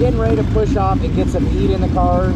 getting ready to push off and get some heat in the cars.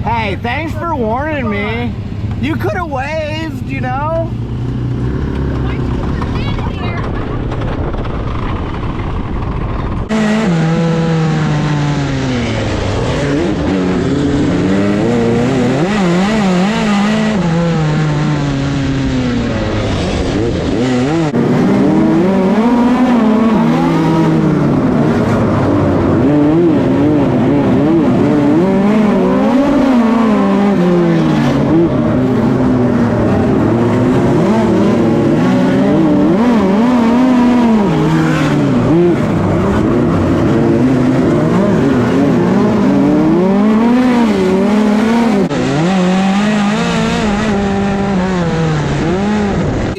Hey, thanks for warning me. You could have waved, you know?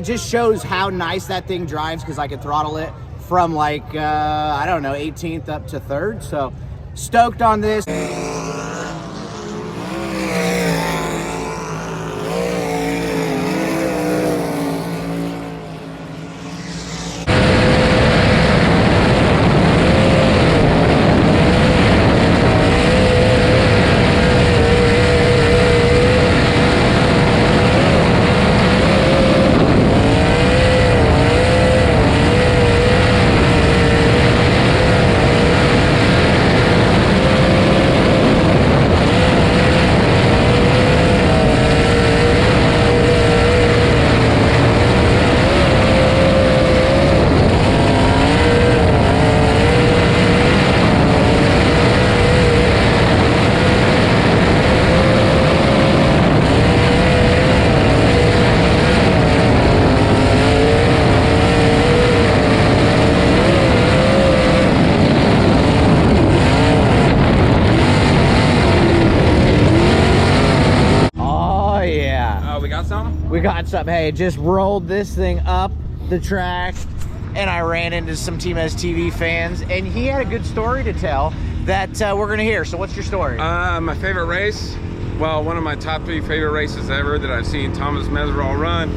Just shows how nice that thing drives because I could throttle it from like I don't know, 18th up to 3rd. So stoked on this. We got some. Hey, just rolled this thing up the track and I ran into some TMEZ TV fans and he had a good story to tell that we're gonna hear. So what's your story? My favorite race, well, one of my top 3 favorite races ever that I've seen Thomas Meserol run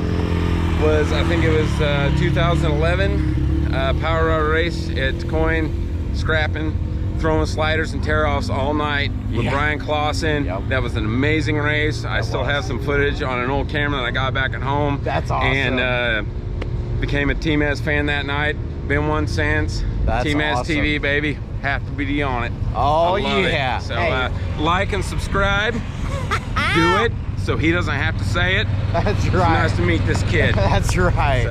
was, I think it was 2011 Power Hour race at Coin, scrapping, throwing sliders and tear-offs all night with Brian Clausen. That was an amazing race. I still have some footage on an old camera that I got back at home. That's awesome. And became a TMEZ fan that night. Been one since. That's TMEZ awesome. TV, baby. Have to be on it. Oh, I love yeah. it. So hey. Like and subscribe. Do it so he doesn't have to say it. That's right. It's nice to meet this kid. That's right. So.